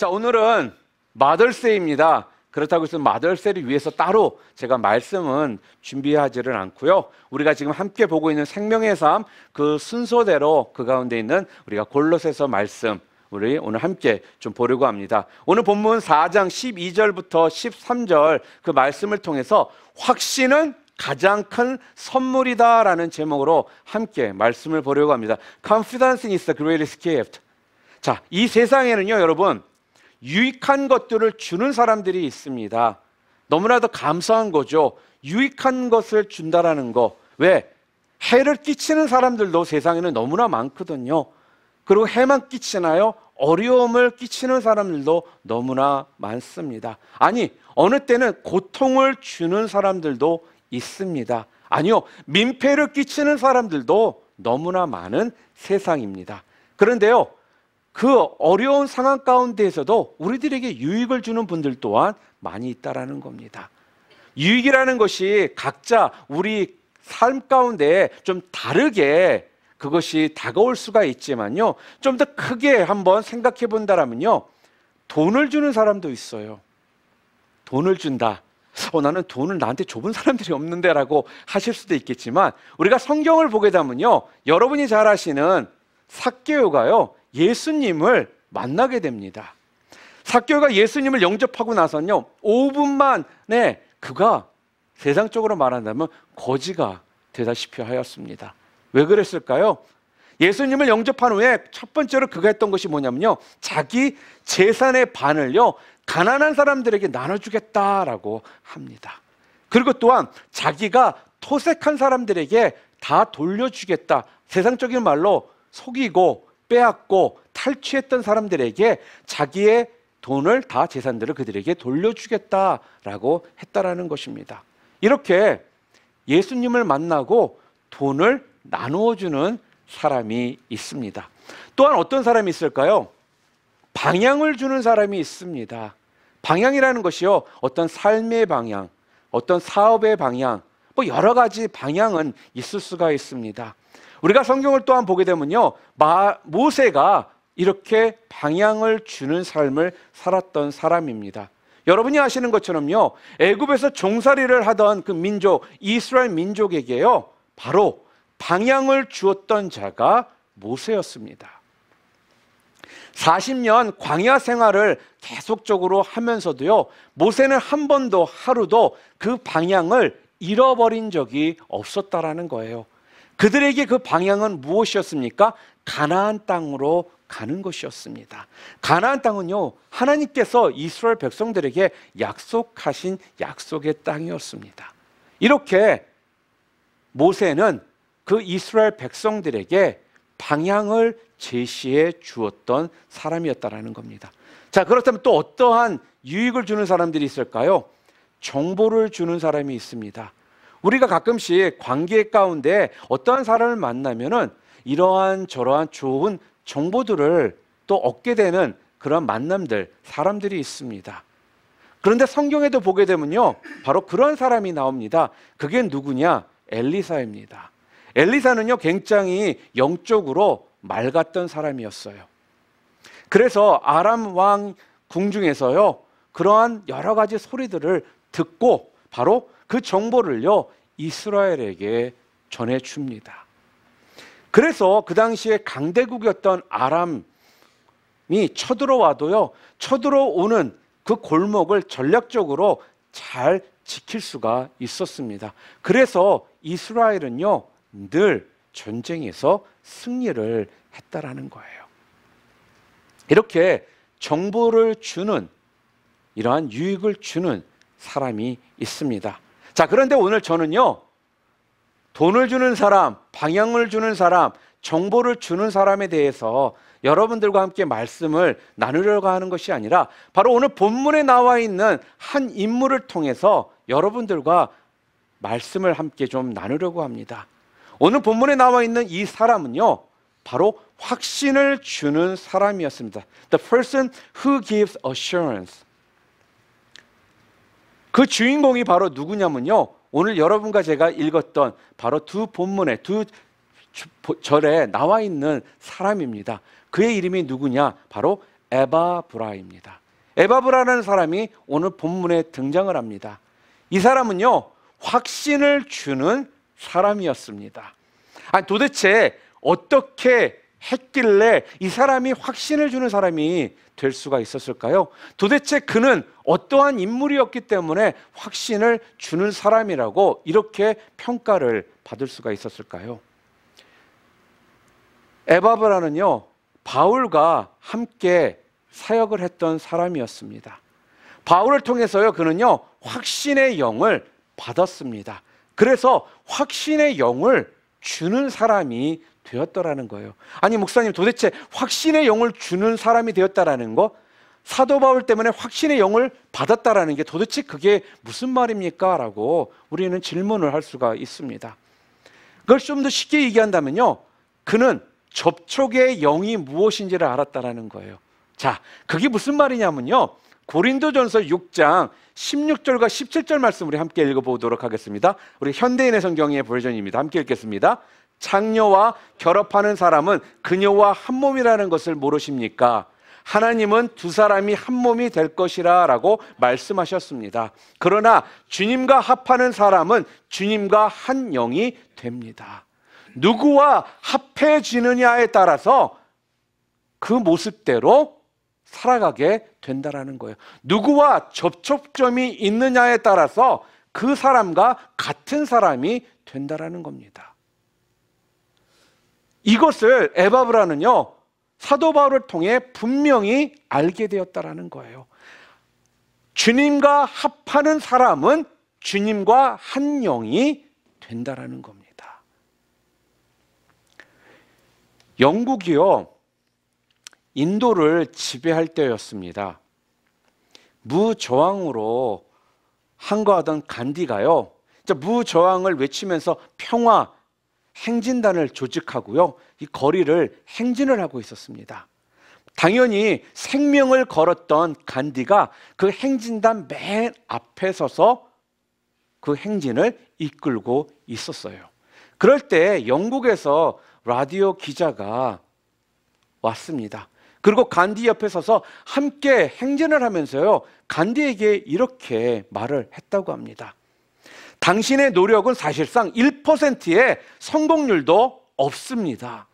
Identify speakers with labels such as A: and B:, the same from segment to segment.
A: 자, 오늘은 마더스데이입니다. 그렇다고 해서 마더스데이를 위해서 따로 제가 말씀은 준비하지를 않고요. 우리가 지금 함께 보고 있는 생명의 삶 그 순서대로 그 가운데 있는 우리가 골로새서 말씀 우리 오늘 함께 좀 보려고 합니다. 오늘 본문 4장 12절부터 13절 그 말씀을 통해서 확신은 가장 큰 선물이다라는 제목으로 함께 말씀을 보려고 합니다. Confidence is the greatest gift. 자, 이 세상에는요, 여러분, 유익한 것들을 주는 사람들이 있습니다. 너무나도 감사한 거죠. 유익한 것을 준다라는 거. 왜? 해를 끼치는 사람들도 세상에는 너무나 많거든요. 그리고 해만 끼치나요? 어려움을 끼치는 사람들도 너무나 많습니다. 아니, 어느 때는 고통을 주는 사람들도 있습니다. 아니요, 민폐를 끼치는 사람들도 너무나 많은 세상입니다. 그런데요, 그 어려운 상황 가운데에서도 우리들에게 유익을 주는 분들 또한 많이 있다라는 겁니다. 유익이라는 것이 각자 우리 삶 가운데 좀 다르게 그것이 다가올 수가 있지만요, 좀 더 크게 한번 생각해 본다라면요, 돈을 주는 사람도 있어요. 돈을 준다. 나는 돈을 나한테 줘본 사람들이 없는데 라고 하실 수도 있겠지만, 우리가 성경을 보게 되면요, 여러분이 잘 아시는 삭개오가요, 예수님을 만나게 됩니다. 삭개오가 예수님을 영접하고 나서는요, 5분 만에 그가 세상적으로 말한다면 거지가 되다시피 하였습니다. 왜 그랬을까요? 예수님을 영접한 후에 첫 번째로 그가 했던 것이 뭐냐면요, 자기 재산의 반을요, 가난한 사람들에게 나눠주겠다라고 합니다. 그리고 또한 자기가 토색한 사람들에게 다 돌려주겠다. 세상적인 말로 속이고 빼앗고 탈취했던 사람들에게 자기의 돈을 다 재산들을 그들에게 돌려주겠다라고 했다라는 것입니다. 이렇게 예수님을 만나고 돈을 나누어주는 사람이 있습니다. 또한 어떤 사람이 있을까요? 방향을 주는 사람이 있습니다. 방향이라는 것이요, 어떤 삶의 방향, 어떤 사업의 방향, 뭐 여러 가지 방향은 있을 수가 있습니다. 우리가 성경을 또한 보게 되면요, 모세가 이렇게 방향을 주는 삶을 살았던 사람입니다. 여러분이 아시는 것처럼요, 애굽에서 종살이를 하던 그 민족, 이스라엘 민족에게요, 바로 방향을 주었던 자가 모세였습니다. 40년 광야 생활을 계속적으로 하면서도요, 모세는 한 번도 하루도 그 방향을 잃어버린 적이 없었다라는 거예요. 그들에게 그 방향은 무엇이었습니까? 가나안 땅으로 가는 것이었습니다. 가나안 땅은요, 하나님께서 이스라엘 백성들에게 약속하신 약속의 땅이었습니다. 이렇게 모세는 그 이스라엘 백성들에게 방향을 제시해 주었던 사람이었다라는 겁니다. 자, 그렇다면 또 어떠한 유익을 주는 사람들이 있을까요? 정보를 주는 사람이 있습니다. 우리가 가끔씩 관계 가운데 어떠한 사람을 만나면은 이러한 저러한 좋은 정보들을 또 얻게 되는 그런 만남들, 사람들이 있습니다. 그런데 성경에도 보게 되면요, 바로 그런 사람이 나옵니다. 그게 누구냐? 엘리사입니다. 엘리사는요, 굉장히 영적으로 맑았던 사람이었어요. 그래서 아람 왕 궁중에서요, 그러한 여러 가지 소리들을 듣고 바로 그 정보를요, 이스라엘에게 전해줍니다. 그래서 그 당시에 강대국이었던 아람이 쳐들어와도요, 쳐들어오는 그 골목을 전략적으로 잘 지킬 수가 있었습니다. 그래서 이스라엘은요, 늘 전쟁에서 승리를 했다라는 거예요. 이렇게 정보를 주는, 이러한 유익을 주는 사람이 있습니다. 자, 그런데 오늘 저는요, 돈을 주는 사람, 방향을 주는 사람, 정보를 주는 사람에 대해서 여러분들과 함께 말씀을 나누려고 하는 것이 아니라 바로 오늘 본문에 나와 있는 한 인물을 통해서 여러분들과 말씀을 함께 좀 나누려고 합니다. 오늘 본문에 나와 있는 이 사람은요, 바로 확신을 주는 사람이었습니다. The person who gives assurance. 그 주인공이 바로 누구냐면요, 오늘 여러분과 제가 읽었던 바로 두 본문에, 두 절에 나와 있는 사람입니다. 그의 이름이 누구냐? 바로 에바브라입니다. 에바브라라는 사람이 오늘 본문에 등장을 합니다. 이 사람은요, 확신을 주는 사람이었습니다. 아니, 도대체 어떻게 했길래 이 사람이 확신을 주는 사람이 될 수가 있었을까요? 도대체 그는 어떠한 인물이었기 때문에 확신을 주는 사람이라고 이렇게 평가를 받을 수가 있었을까요? 에바브라는요, 바울과 함께 사역을 했던 사람이었습니다. 바울을 통해서요, 그는요, 확신의 영을 받았습니다. 그래서 확신의 영을 주는 사람이 되었더라는 거예요. 아니, 목사님, 도대체 확신의 영을 주는 사람이 되었다라는 거, 사도 바울 때문에 확신의 영을 받았다라는 게 도대체 그게 무슨 말입니까? 라고 우리는 질문을 할 수가 있습니다. 그걸 좀 더 쉽게 얘기한다면요, 그는 접촉의 영이 무엇인지를 알았다라는 거예요. 자, 그게 무슨 말이냐면요, 고린도전서 6장 16절과 17절 말씀 우리 함께 읽어보도록 하겠습니다. 우리 현대인의 성경의 버전입니다. 함께 읽겠습니다. 창녀와 결합하는 사람은 그녀와 한 몸이라는 것을 모르십니까? 하나님은 두 사람이 한 몸이 될 것이라 라고 말씀하셨습니다. 그러나 주님과 합하는 사람은 주님과 한 영이 됩니다. 누구와 합해지느냐에 따라서 그 모습대로 살아가게 된다라는 거예요. 누구와 접촉점이 있느냐에 따라서 그 사람과 같은 사람이 된다라는 겁니다. 이것을 에바브라는요, 사도 바울을 통해 분명히 알게 되었다라는 거예요. 주님과 합하는 사람은 주님과 한 영이 된다라는 겁니다. 영국이요, 인도를 지배할 때였습니다. 무저항으로 항거하던 간디가요, 무저항을 외치면서 평화 행진단을 조직하고요, 이 거리를 행진을 하고 있었습니다. 당연히 생명을 걸었던 간디가 그 행진단 맨 앞에 서서 그 행진을 이끌고 있었어요. 그럴 때 영국에서 라디오 기자가 왔습니다. 그리고 간디 옆에 서서 함께 행진을 하면서요, 간디에게 이렇게 말을 했다고 합니다. 당신의 노력은 사실상 1%의 성공률도 없습니다.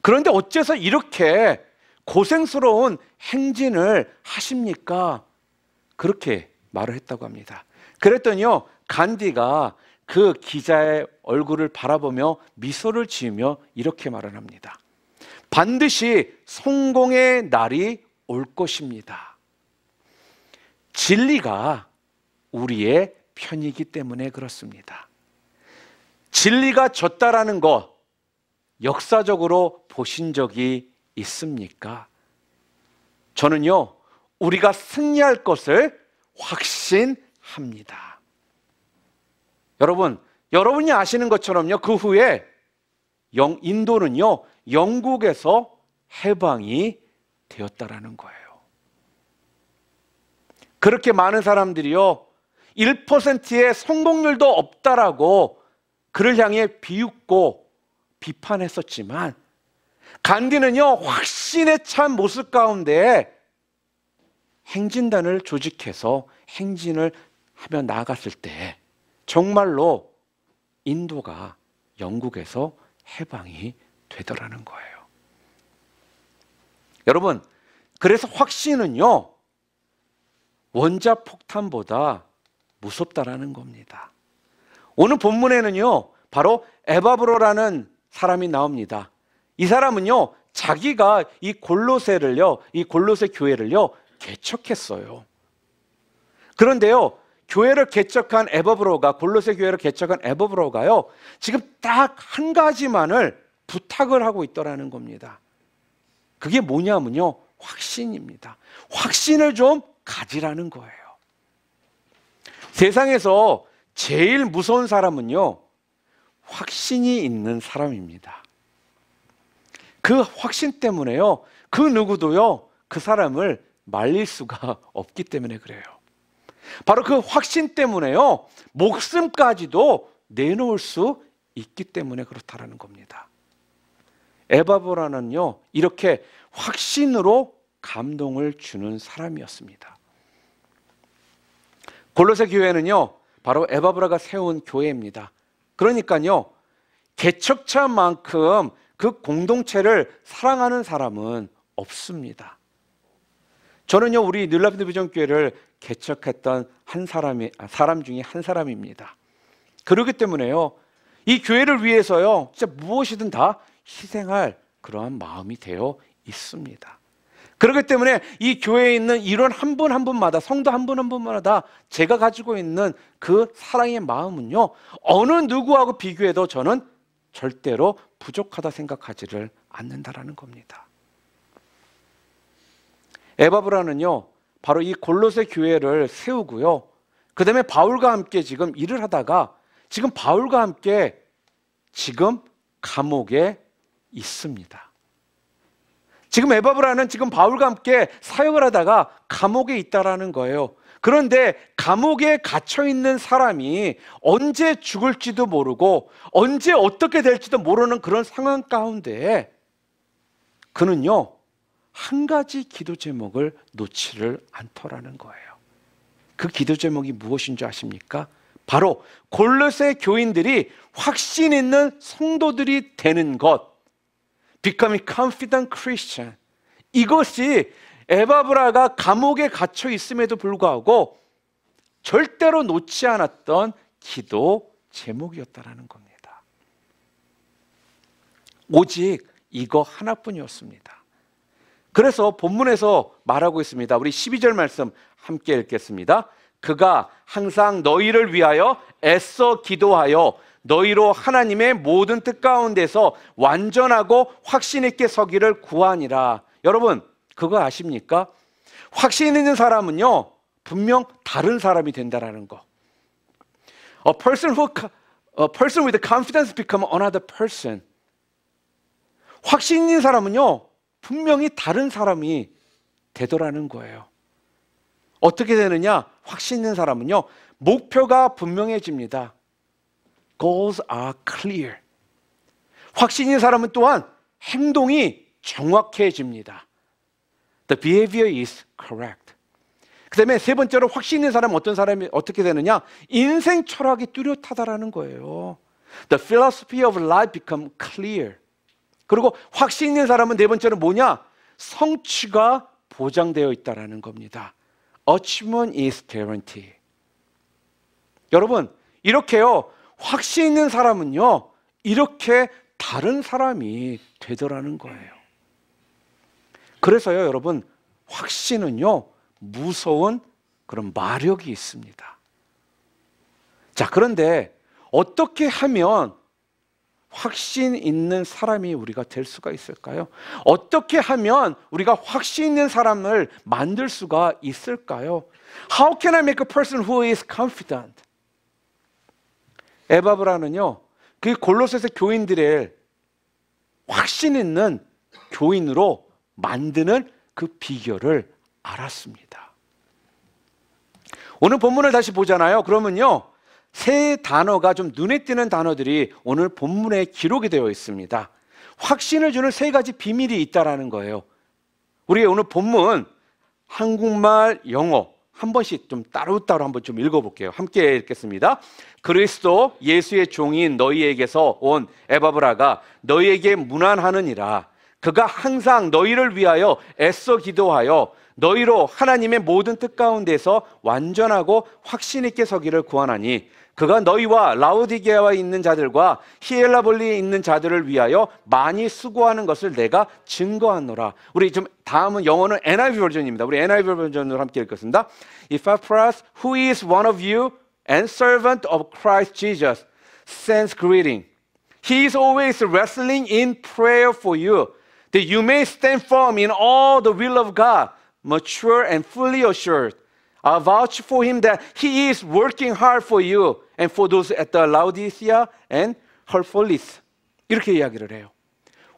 A: 그런데 어째서 이렇게 고생스러운 행진을 하십니까? 그렇게 말을 했다고 합니다. 그랬더니요, 간디가 그 기자의 얼굴을 바라보며 미소를 지으며 이렇게 말을 합니다. 반드시 성공의 날이 올 것입니다. 진리가 우리의 편이기 때문에 그렇습니다. 진리가 졌다라는 것 역사적으로 보신 적이 있습니까? 저는요, 우리가 승리할 것을 확신합니다. 여러분이 아시는 것처럼요, 그 후에 인도는요, 영국에서 해방이 되었다라는 거예요. 그렇게 많은 사람들이요, 1%의 성공률도 없다라고 그를 향해 비웃고 비판했었지만, 간디는요, 확신에 찬 모습 가운데 행진단을 조직해서 행진을 하며 나아갔을 때 정말로 인도가 영국에서 해방이 되더라는 거예요. 여러분, 그래서 확신은요, 원자폭탄보다 무섭다라는 겁니다. 오늘 본문에는요, 바로 에바브로라는 사람이 나옵니다. 이 사람은요, 자기가 이 골로새 교회를요, 개척했어요. 그런데요, 골로새 교회를 개척한 에바브로가요, 지금 딱 한 가지만을 부탁을 하고 있더라는 겁니다. 그게 뭐냐면요, 확신입니다. 확신을 좀 가지라는 거예요. 세상에서 제일 무서운 사람은요, 확신이 있는 사람입니다. 그 확신 때문에요, 그 누구도요, 그 사람을 말릴 수가 없기 때문에 그래요. 바로 그 확신 때문에요, 목숨까지도 내놓을 수 있기 때문에 그렇다라는 겁니다. 에바브라는요, 이렇게 확신으로 감동을 주는 사람이었습니다. 골로새 교회는요, 바로 에바브라가 세운 교회입니다. 그러니까요, 개척자만큼 그 공동체를 사랑하는 사람은 없습니다. 저는요, 우리 뉴라이프 비전교회를 개척했던 사람 중에 한 사람입니다. 그렇기 때문에요, 이 교회를 위해서요, 진짜 무엇이든 다 희생할 그러한 마음이 되어 있습니다. 그렇기 때문에 이 교회에 있는 일원 한 분 한 분마다, 성도 한 분 한 분마다 제가 가지고 있는 그 사랑의 마음은요, 어느 누구하고 비교해도 저는 절대로 부족하다 생각하지를 않는다라는 겁니다. 에바브라는요, 바로 이 골로새 교회를 세우고요, 그 다음에 바울과 함께 지금 일을 하다가 지금 바울과 함께 지금 감옥에 있습니다. 지금 에바브라는 지금 바울과 함께 사역을 하다가 감옥에 있다라는 거예요. 그런데 감옥에 갇혀 있는 사람이 언제 죽을지도 모르고 언제 어떻게 될지도 모르는 그런 상황 가운데 그는요, 한 가지 기도 제목을 놓지를 않더라는 거예요. 그 기도 제목이 무엇인 줄 아십니까? 바로 골로새 교인들이 확신 있는 성도들이 되는 것, Becoming confident Christian. 이것이 에바브라가 감옥에 갇혀 있음에도 불구하고 절대로 놓지 않았던 기도 제목이었다라는 겁니다. 오직 이거 하나뿐이었습니다. 그래서 본문에서 말하고 있습니다. 우리 12절 말씀 함께 읽겠습니다. 그가 항상 너희를 위하여 애써 기도하여 너희로 하나님의 모든 뜻 가운데서 완전하고 확신 있게 서기를 구하니라. 여러분, 그거 아십니까? 확신 있는 사람은요, 분명 다른 사람이 된다라는 거. A person with confidence become another person. 확신 있는 사람은요, 분명히 다른 사람이 되더라는 거예요. 어떻게 되느냐? 확신 있는 사람은요, 목표가 분명해집니다. Goals are clear. 확신 있는 사람은 또한 행동이 정확해집니다. The behavior is correct. 그 다음에 세 번째로 확신 있는 사람은 어떤 사람이 어떻게 되느냐? 인생 철학이 뚜렷하다라는 거예요. The philosophy of life become clear. 그리고 확신 있는 사람은 네 번째로 뭐냐? 성취가 보장되어 있다라는 겁니다. Achievement is guaranteed. 여러분, 이렇게요, 확신 있는 사람은요, 이렇게 다른 사람이 되더라는 거예요. 그래서요, 여러분, 확신은요, 무서운 그런 마력이 있습니다. 자, 그런데 어떻게 하면 확신 있는 사람이 우리가 될 수가 있을까요? 어떻게 하면 우리가 확신 있는 사람을 만들 수가 있을까요? How can I make a person who is confident? 에바브라는요, 그 골로새서 교인들의 확신 있는 교인으로 만드는 그 비결을 알았습니다. 오늘 본문을 다시 보잖아요. 그러면요, 세 단어가 좀 눈에 띄는 단어들이 오늘 본문에 기록이 되어 있습니다. 확신을 주는 세 가지 비밀이 있다라는 거예요. 우리 오늘 본문 한국말, 영어 한 번씩 좀 따로따로 한번 좀 읽어볼게요. 함께 읽겠습니다. 그리스도 예수의 종인 너희에게서 온 에바브라가 너희에게 문안하느니라. 그가 항상 너희를 위하여 애써 기도하여 너희로 하나님의 모든 뜻 가운데서 완전하고 확신 있게 서기를 구하나니 그가 너희와 라오디게아에 있는 자들과 히엘라볼리에 있는 자들을 위하여 많이 수고하는 것을 내가 증거하노라. 우리 좀 다음은 영어는 NIV 버전입니다. 우리 NIV 버전으로 함께 읽겠습니다. Epaphras, who is one of you and servant of Christ Jesus, sends greeting. He is always wrestling in prayer for you, that you may stand firm in all the will of God, mature and fully assured. I vouch for him that he is working hard for you and for those at the Laodicea and Hierapolis. 이렇게 이야기를 해요.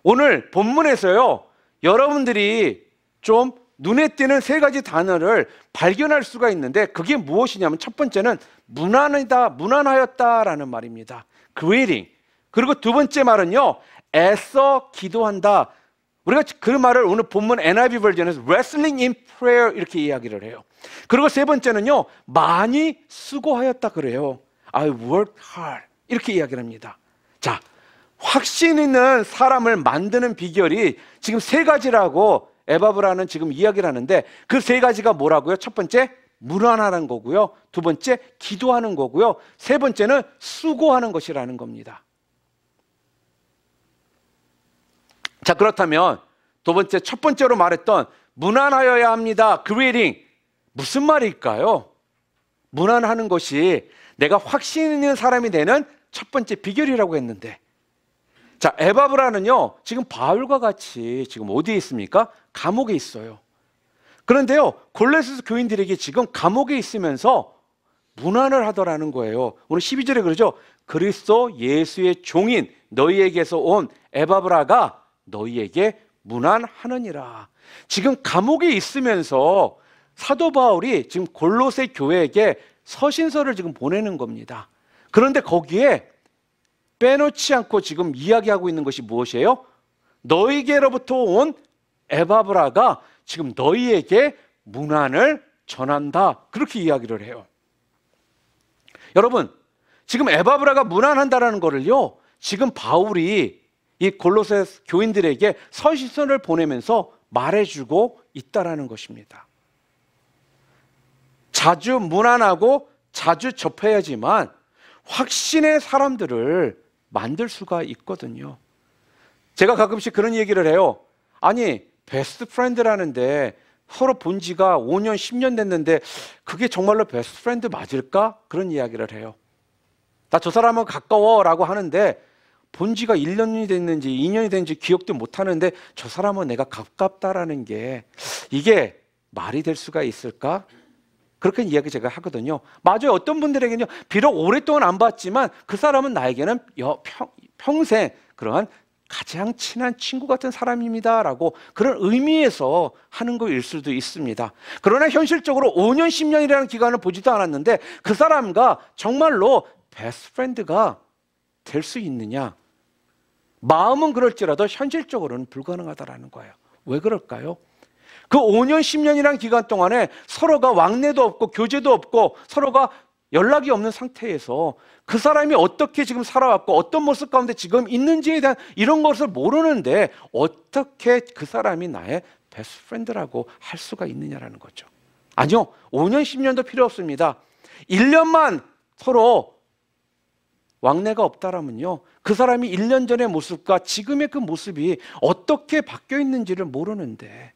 A: 오늘 본문에서요, 여러분들이 좀 눈에 띄는 세 가지 단어를 발견할 수가 있는데 그게 무엇이냐면 첫 번째는 무난하다, 무난하였다라는 말입니다. Greeting. 그리고 두 번째 말은요, 애써 기도한다. 우리가 그 말을 오늘 본문 NIV 버전에서 wrestling in prayer 이렇게 이야기를 해요. 그리고 세 번째는요, 많이 수고하였다 그래요. I worked hard 이렇게 이야기를 합니다. 자, 확신 있는 사람을 만드는 비결이 지금 세 가지라고 에바브라는 지금 이야기를 하는데, 그 세 가지가 뭐라고요? 첫 번째, 무난하는 거고요. 두 번째, 기도하는 거고요. 세 번째는 수고하는 것이라는 겁니다. 자, 그렇다면 두 번째, 첫 번째로 말했던 무난하여야 합니다. 그리딩, 무슨 말일까요? 무난하는 것이 내가 확신 있는 사람이 되는 첫 번째 비결이라고 했는데, 자, 에바브라는요, 지금 바울과 같이 지금 어디에 있습니까? 감옥에 있어요. 그런데요, 골로새 교인들에게 지금 감옥에 있으면서 무난을 하더라는 거예요. 오늘 12절에 그러죠. 그리스도 예수의 종인 너희에게서 온 에바브라가 너희에게 무난하느니라. 지금 감옥에 있으면서 사도 바울이 지금 골로새 교회에게 서신서를 지금 보내는 겁니다. 그런데 거기에 빼놓지 않고 지금 이야기하고 있는 것이 무엇이에요? 너희에게로부터 온 에바브라가 지금 너희에게 문안을 전한다. 그렇게 이야기를 해요. 여러분, 지금 에바브라가 문안한다라는 거를요, 지금 바울이 이 골로새 교인들에게 서신서를 보내면서 말해주고 있다라는 것입니다. 자주 문안하고 자주 접해야지만 확신의 사람들을 만들 수가 있거든요. 제가 가끔씩 그런 얘기를 해요. 아니, 베스트 프렌드라는데 서로 본 지가 5년, 10년 됐는데 그게 정말로 베스트 프렌드 맞을까? 그런 이야기를 해요. 나 저 사람은 가까워라고 하는데 본 지가 1년이 됐는지 2년이 됐는지 기억도 못하는데 저 사람은 내가 가깝다라는 게 이게 말이 될 수가 있을까? 그렇게 이야기 제가 하거든요. 맞아요. 어떤 분들에게는요, 비록 오랫동안 안 봤지만 그 사람은 나에게는 평생 그러한 가장 친한 친구 같은 사람입니다라고 그런 의미에서 하는 거일 수도 있습니다. 그러나 현실적으로 5년, 10년이라는 기간을 보지도 않았는데 그 사람과 정말로 베스트 프렌드가 될 수 있느냐? 마음은 그럴지라도 현실적으로는 불가능하다라는 거예요. 왜 그럴까요? 그 5년, 10년이라는 기간 동안에 서로가 왕래도 없고 교제도 없고 서로가 연락이 없는 상태에서 그 사람이 어떻게 지금 살아왔고 어떤 모습 가운데 지금 있는지에 대한 이런 것을 모르는데 어떻게 그 사람이 나의 베스트 프렌드라고 할 수가 있느냐라는 거죠. 아니요, 5년, 10년도 필요 없습니다. 1년만 서로 왕래가 없다라면요, 그 사람이 1년 전의 모습과 지금의 그 모습이 어떻게 바뀌어 있는지를 모르는데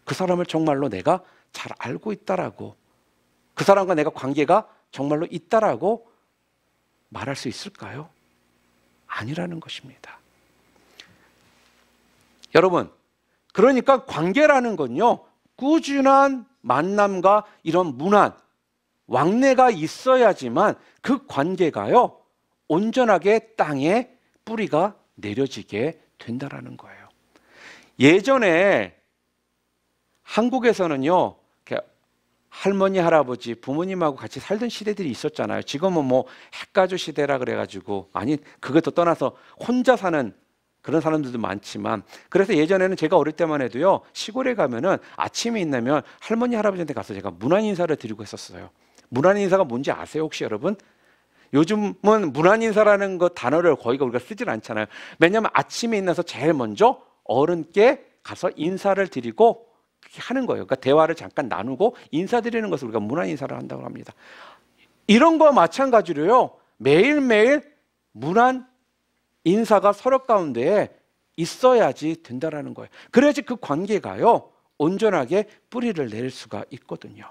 A: 그 사람을 정말로 내가 잘 알고 있다라고, 그 사람과 내가 관계가 정말로 있다라고 말할 수 있을까요? 아니라는 것입니다. 여러분, 그러니까 관계라는 건요, 꾸준한 만남과 이런 문안, 왕래가 있어야지만 그 관계가요, 온전하게 땅에 뿌리가 내려지게 된다라는 거예요. 예전에 한국에서는요, 할머니, 할아버지, 부모님하고 같이 살던 시대들이 있었잖아요. 지금은 뭐 핵가족 시대라 그래가지고, 아니, 그것도 떠나서 혼자 사는 그런 사람들도 많지만, 그래서 예전에는 제가 어릴 때만 해도요, 시골에 가면은 아침에 있나면 할머니, 할아버지한테 가서 제가 문안 인사를 드리고 했었어요. 문안 인사가 뭔지 아세요, 혹시 여러분? 요즘은 문안 인사라는 거 단어를 거의 우리가 쓰질 않잖아요. 왜냐하면 아침에 일어나서 제일 먼저 어른께 가서 인사를 드리고 하는 거예요. 그러니까 대화를 잠깐 나누고 인사드리는 것을 우리가 문안 인사를 한다고 합니다. 이런 거와 마찬가지로요, 매일매일 문안 인사가 서로 가운데에 있어야지 된다라는 거예요. 그래야지 그 관계가요, 온전하게 뿌리를 낼 수가 있거든요.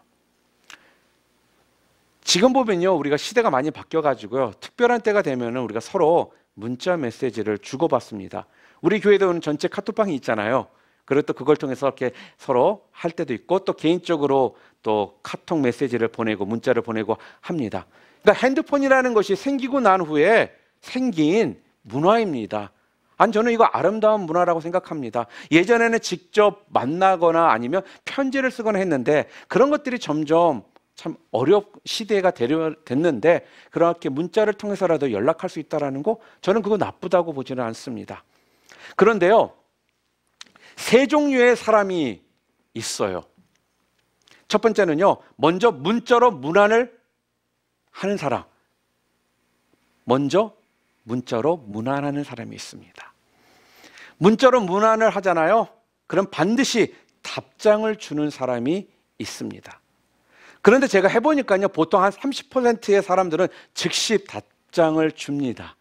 A: 지금 보면요, 우리가 시대가 많이 바뀌어가지고요, 특별한 때가 되면은 우리가 서로 문자 메시지를 주고받습니다. 우리 교회도 전체 카톡방이 있잖아요. 그리고 또 그걸 통해서 이렇게 서로 할 때도 있고, 또 개인적으로 또 카톡 메시지를 보내고 문자를 보내고 합니다. 그러니까 핸드폰이라는 것이 생기고 난 후에 생긴 문화입니다. 아니, 저는 이거 아름다운 문화라고 생각합니다. 예전에는 직접 만나거나 아니면 편지를 쓰거나 했는데 그런 것들이 점점 참 시대가 됐는데 그렇게 문자를 통해서라도 연락할 수 있다는 거, 저는 그거 나쁘다고 보지는 않습니다. 그런데요, 세 종류의 사람이 있어요. 첫 번째는요, 먼저 문자로 문안을 하는 사람. 먼저 문자로 문안하는 사람이 있습니다. 문자로 문안을 하잖아요. 그럼 반드시 답장을 주는 사람이 있습니다. 그런데 제가 해보니까요, 보통 한 30%의 사람들은 즉시 답장을 줍니다.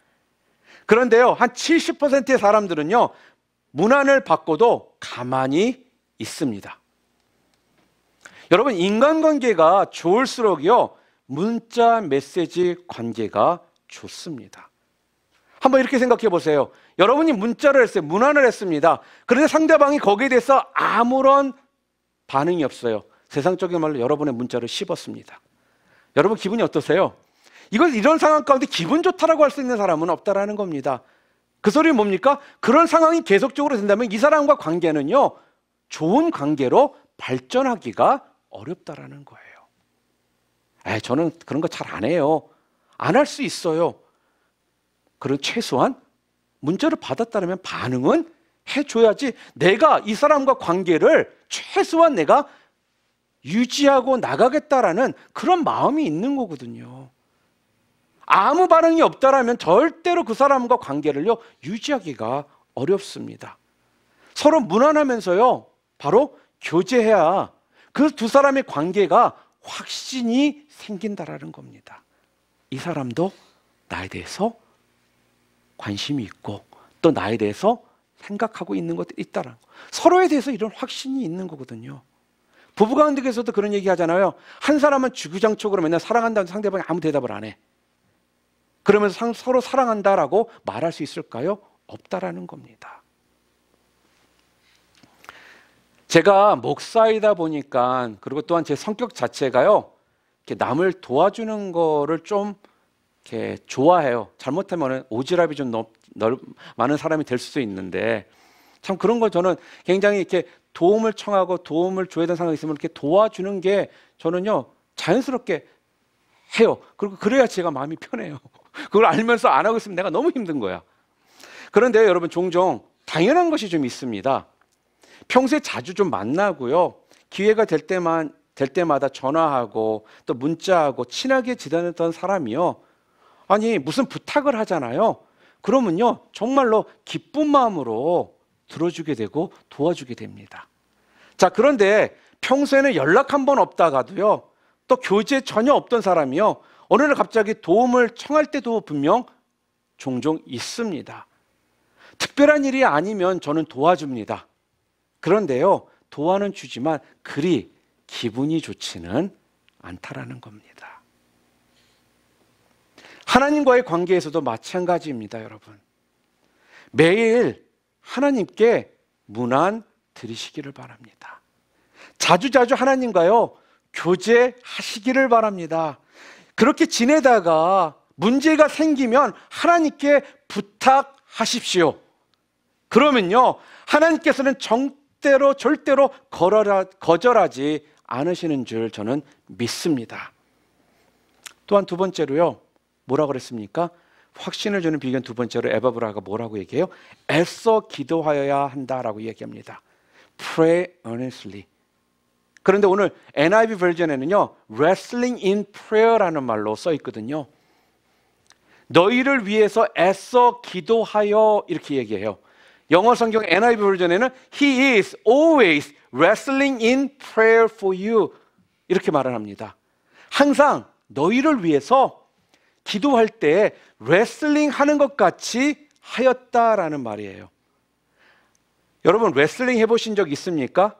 A: 그런데요, 한 70%의 사람들은요, 문안을 받고도 가만히 있습니다. 여러분, 인간관계가 좋을수록요, 문자 메시지 관계가 좋습니다. 한번 이렇게 생각해 보세요. 여러분이 문자를 했어요. 문안을 했습니다. 그런데 상대방이 거기에 대해서 아무런 반응이 없어요. 세상적인 말로 여러분의 문자를 씹었습니다. 여러분 기분이 어떠세요? 이런 상황 가운데 기분 좋다라고 할 수 있는 사람은 없다라는 겁니다. 그 소리는 뭡니까? 그런 상황이 계속적으로 된다면 이 사람과 관계는요, 좋은 관계로 발전하기가 어렵다라는 거예요. 저는 그런 거 잘 안 해요. 안 할 수 있어요. 그런 최소한 문자를 받았다면 반응은 해줘야지 내가 이 사람과 관계를 최소한 내가 유지하고 나가겠다라는 그런 마음이 있는 거거든요. 아무 반응이 없다라면 절대로 그 사람과 관계를요, 유지하기가 어렵습니다. 서로 무난하면서요, 바로 교제해야 그 두 사람의 관계가 확신이 생긴다라는 겁니다. 이 사람도 나에 대해서 관심이 있고 또 나에 대해서 생각하고 있는 것들이 있다라는 거. 서로에 대해서 이런 확신이 있는 거거든요. 부부관계에서도 그런 얘기 하잖아요. 한 사람은 주구장창으로 맨날 사랑한다는 상대방이 아무 대답을 안 해. 그러면서 서로 사랑한다라고 말할 수 있을까요? 없다라는 겁니다. 제가 목사이다 보니까, 그리고 또한 제 성격 자체가요, 이렇게 남을 도와주는 거를 좀 이렇게 좋아해요. 잘못하면 오지랖이 좀 많은 사람이 될 수도 있는데, 참 그런 걸 저는 굉장히 이렇게 도움을 청하고 도움을 줘야 되는 상황이 있으면 이렇게 도와주는 게 저는요, 자연스럽게 해요. 그리고 그래야 제가 마음이 편해요. 그걸 알면서 안 하고 있으면 내가 너무 힘든 거야. 그런데 여러분, 종종 당연한 것이 좀 있습니다. 평소에 자주 좀 만나고요, 기회가 될 때마다 전화하고 또 문자하고 친하게 지내던 사람이요, 아니 무슨 부탁을 하잖아요. 그러면요, 정말로 기쁜 마음으로 들어주게 되고 도와주게 됩니다. 자, 그런데 평소에는 연락 한 번 없다가도요, 또 교제 전혀 없던 사람이요, 어느 날 갑자기 도움을 청할 때도 분명 종종 있습니다. 특별한 일이 아니면 저는 도와줍니다. 그런데요, 도와는 주지만 그리 기분이 좋지는 않다라는 겁니다. 하나님과의 관계에서도 마찬가지입니다, 여러분. 매일 하나님께 문안 드리시기를 바랍니다. 자주자주 하나님과요, 교제하시기를 바랍니다. 그렇게 지내다가 문제가 생기면 하나님께 부탁하십시오. 그러면요, 하나님께서는 절대로 거절하지 않으시는 줄 저는 믿습니다. 또한 두 번째로요, 뭐라고 그랬습니까? 확신을 주는 비결 두 번째로 에바브라가 뭐라고 얘기해요? 애써 기도하여야 한다라고 얘기합니다. Pray earnestly. 그런데 오늘 NIV 버전에는요, wrestling in prayer라는 말로 써 있거든요. 너희를 위해서 애써 기도하여 이렇게 얘기해요. 영어 성경 NIV 버전에는 He is always wrestling in prayer for you 이렇게 말을 합니다. 항상 너희를 위해서 기도할 때 레슬링 하는 것 같이 하였다라는 말이에요. 여러분, 레슬링 해보신 적 있습니까?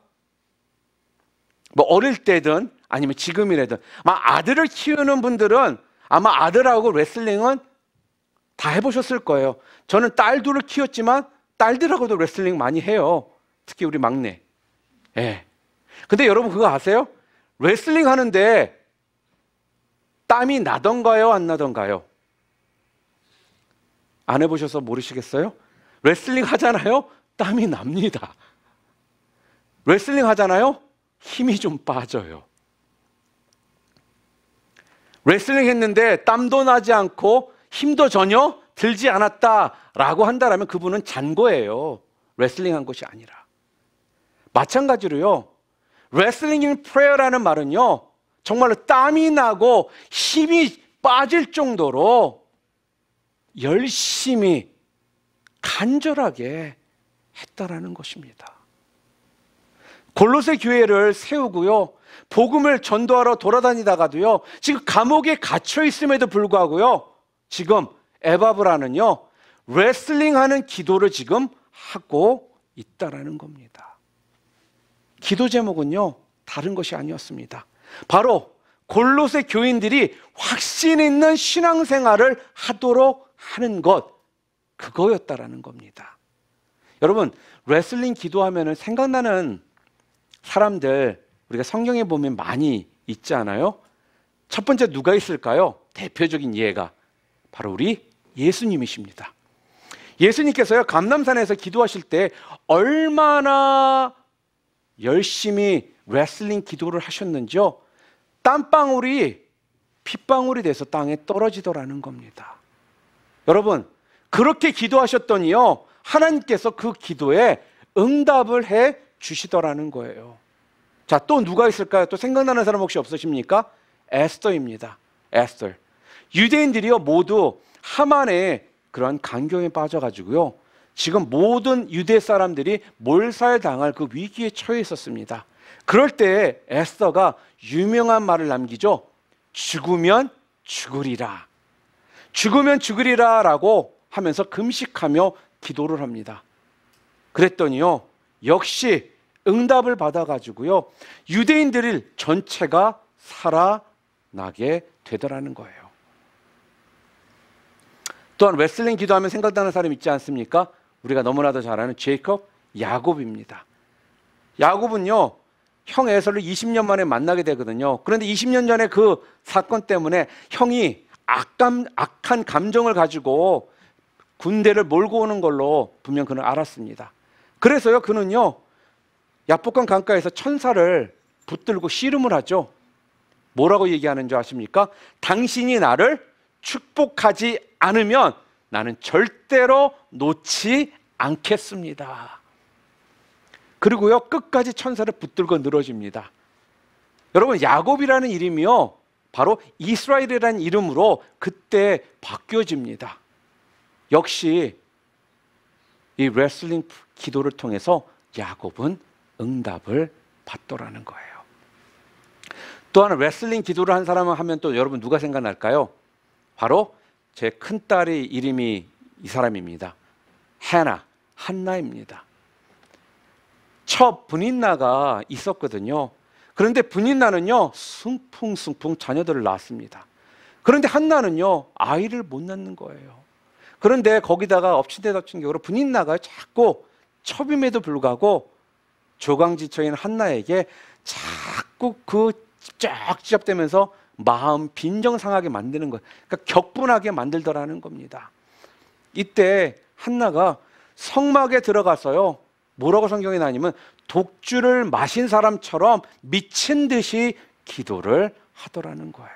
A: 뭐 어릴 때든 아니면 지금이라든, 아마 아들을 키우는 분들은 아마 아들하고 레슬링은 다 해보셨을 거예요. 저는 딸 둘을 키웠지만 딸들하고도 레슬링 많이 해요. 특히 우리 막내. 예. 근데 여러분 그거 아세요? 레슬링 하는데 땀이 나던가요, 안 나던가요? 안 해보셔서 모르시겠어요? 레슬링 하잖아요? 땀이 납니다. 레슬링 하잖아요? 힘이 좀 빠져요. 레슬링 했는데 땀도 나지 않고 힘도 전혀 들지 않았다라고 한다면 그분은 잔 거예요. 레슬링 한 것이 아니라. 마찬가지로요, wrestling in prayer라는 말은요, 정말로 땀이 나고 힘이 빠질 정도로 열심히 간절하게 했다라는 것입니다. 골로새 교회를 세우고요, 복음을 전도하러 돌아다니다가도요, 지금 감옥에 갇혀 있음에도 불구하고요, 지금 에바브라는요, 레슬링하는 기도를 지금 하고 있다라는 겁니다. 기도 제목은요, 다른 것이 아니었습니다. 바로 골로새 교인들이 확신 있는 신앙생활을 하도록 하는 것, 그거였다라는 겁니다. 여러분, 레슬링 기도하면 생각나는 사람들 우리가 성경에 보면 많이 있지 않아요? 첫 번째 누가 있을까요? 대표적인 예가 바로 우리 예수님이십니다. 예수님께서요, 감람산에서 기도하실 때 얼마나 열심히 레슬링 기도를 하셨는지요, 땀방울이 핏방울이 돼서 땅에 떨어지더라는 겁니다. 여러분, 그렇게 기도하셨더니요, 하나님께서 그 기도에 응답을 해 주시더라는 거예요. 자, 또 누가 있을까요? 또 생각나는 사람 혹시 없으십니까? 에스더입니다. 에스더. 유대인들이요, 모두 하만의 그런 간경에 빠져가지고요, 지금 모든 유대 사람들이 몰살당할 그 위기에 처해 있었습니다. 그럴 때 에스더가 유명한 말을 남기죠. 죽으면 죽으리라. 죽으면 죽으리라 라고 하면서 금식하며 기도를 합니다. 그랬더니요, 역시 응답을 받아가지고요, 유대인들 전체가 살아나게 되더라는 거예요. 또한 레슬링 기도하면 생각나는 사람 있지 않습니까? 우리가 너무나도 잘 아는 제이콥, 야곱입니다. 야곱은요, 형 에서를 20년 만에 만나게 되거든요. 그런데 20년 전에 그 사건 때문에 형이 악한 감정을 가지고 군대를 몰고 오는 걸로 분명 그는 알았습니다. 그래서요, 그는요, 야복강 강가에서 천사를 붙들고 씨름을 하죠. 뭐라고 얘기하는 줄 아십니까? 당신이 나를 축복하지 않으면 나는 절대로 놓지 않겠습니다. 그리고요, 끝까지 천사를 붙들고 늘어집니다. 여러분, 야곱이라는 이름이요, 바로 이스라엘이라는 이름으로 그때 바뀌어집니다. 역시 이 레슬링 기도를 통해서 야곱은 응답을 받더라는 거예요. 또한 레슬링 기도를 한 사람을 하면 또 여러분 누가 생각날까요? 바로 제 큰딸의 이름이 이 사람입니다. 한나입니다. 첫 분인나가 있었거든요. 그런데 분인나는요, 숭풍숭풍 자녀들을 낳았습니다. 그런데 한나는요, 아이를 못 낳는 거예요. 그런데 거기다가 엎친데덮친 격으로 분인나가 자꾸 첩임에도 불구하고 조강지처인 한나에게 자꾸 그 찝쩍찝쩍대면서 마음 빈정상하게 만드는 거예요. 그러니까 격분하게 만들더라는 겁니다. 이때 한나가 성막에 들어가서요, 뭐라고 성경에 나오냐면 독주를 마신 사람처럼 미친 듯이 기도를 하더라는 거예요.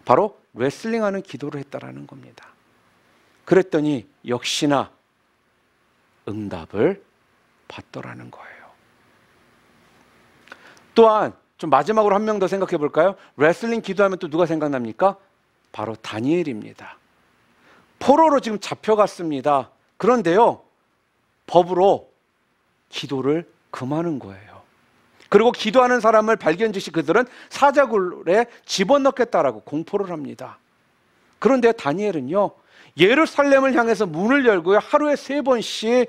A: 바로 레슬링하는 기도를 했다라는 겁니다. 그랬더니 역시나 응답을 받더라는 거예요. 또한 좀 마지막으로 한 명 더 생각해 볼까요? 레슬링 기도하면 또 누가 생각납니까? 바로 다니엘입니다. 포로로 지금 잡혀갔습니다. 그런데요, 법으로 기도를 금하는 거예요. 그리고 기도하는 사람을 발견 즉시 그들은 사자굴에 집어넣겠다라고 공포를 합니다. 그런데 다니엘은요, 예루살렘을 향해서 문을 열고요, 하루에 3번씩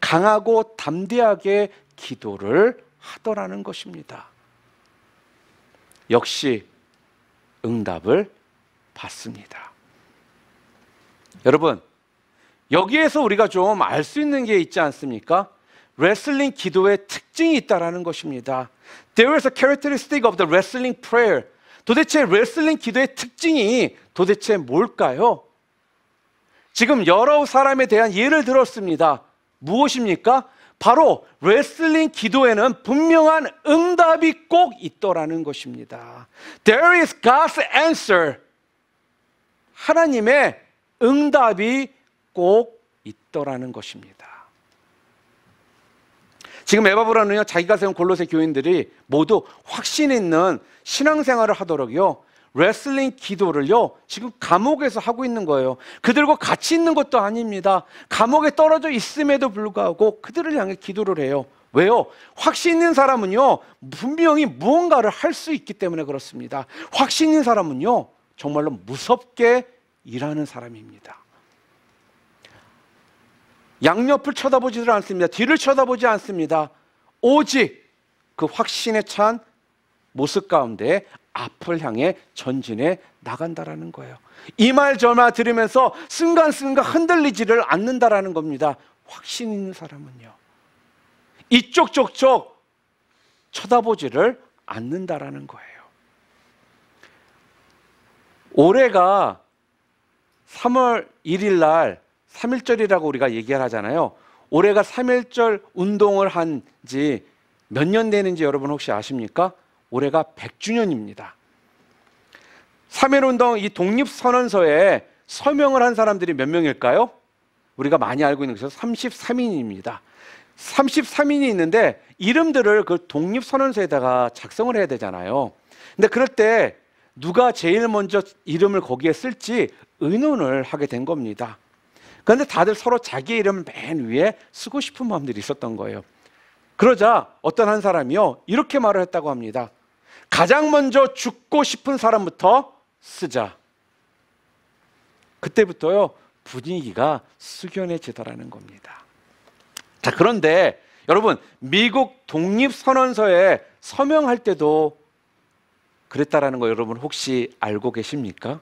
A: 강하고 담대하게 기도를 하더라는 것입니다. 역시 응답을 받습니다. 여러분, 여기에서 우리가 좀 알 수 있는 게 있지 않습니까? 레슬링 기도의 특징이 있다라는 것입니다. There is a characteristic of the wrestling prayer. 도대체 레슬링 기도의 특징이 도대체 뭘까요? 지금 여러 사람에 대한 예를 들었습니다. 무엇입니까? 바로 레슬링 기도에는 분명한 응답이 꼭 있더라는 것입니다. There is God's answer. 하나님의 응답이 꼭 있더라는 것입니다. 지금 에바브라는요, 자기가 세운 골로새 교인들이 모두 확신 있는 신앙생활을 하도록요, 레슬링 기도를요, 지금 감옥에서 하고 있는 거예요. 그들과 같이 있는 것도 아닙니다. 감옥에 떨어져 있음에도 불구하고 그들을 향해 기도를 해요. 왜요? 확신 있는 사람은요, 분명히 무언가를 할 수 있기 때문에 그렇습니다. 확신 있는 사람은요, 정말로 무섭게 일하는 사람입니다. 양옆을 쳐다보지를 않습니다. 뒤를 쳐다보지 않습니다. 오직 그 확신에 찬 모습 가운데 앞을 향해 전진해 나간다라는 거예요. 이 말 저 말 들으면서 순간순간 흔들리지를 않는다라는 겁니다. 확신 있는 사람은요, 이쪽 저쪽 쳐다보지를 않는다라는 거예요. 올해가 3월 1일 날 3.1절이라고 우리가 얘기를 하잖아요. 올해가 3.1절 운동을 한 지 몇 년 되는지 여러분 혹시 아십니까? 올해가 100주년입니다. 3.1운동 이 독립선언서에 서명을 한 사람들이 몇 명일까요? 우리가 많이 알고 있는 것은 33인입니다. 33인이 있는데 이름들을 그 독립선언서에다가 작성을 해야 되잖아요. 근데 그럴 때 누가 제일 먼저 이름을 거기에 쓸지 의논을 하게 된 겁니다. 그런데 다들 서로 자기 이름을 맨 위에 쓰고 싶은 마음들이 있었던 거예요. 그러자 어떤 한 사람이요, 이렇게 말을 했다고 합니다. 가장 먼저 죽고 싶은 사람부터 쓰자. 그때부터요, 분위기가 숙연해지더라는 겁니다. 자, 그런데 여러분, 미국 독립선언서에 서명할 때도 그랬다라는 거 여러분 혹시 알고 계십니까?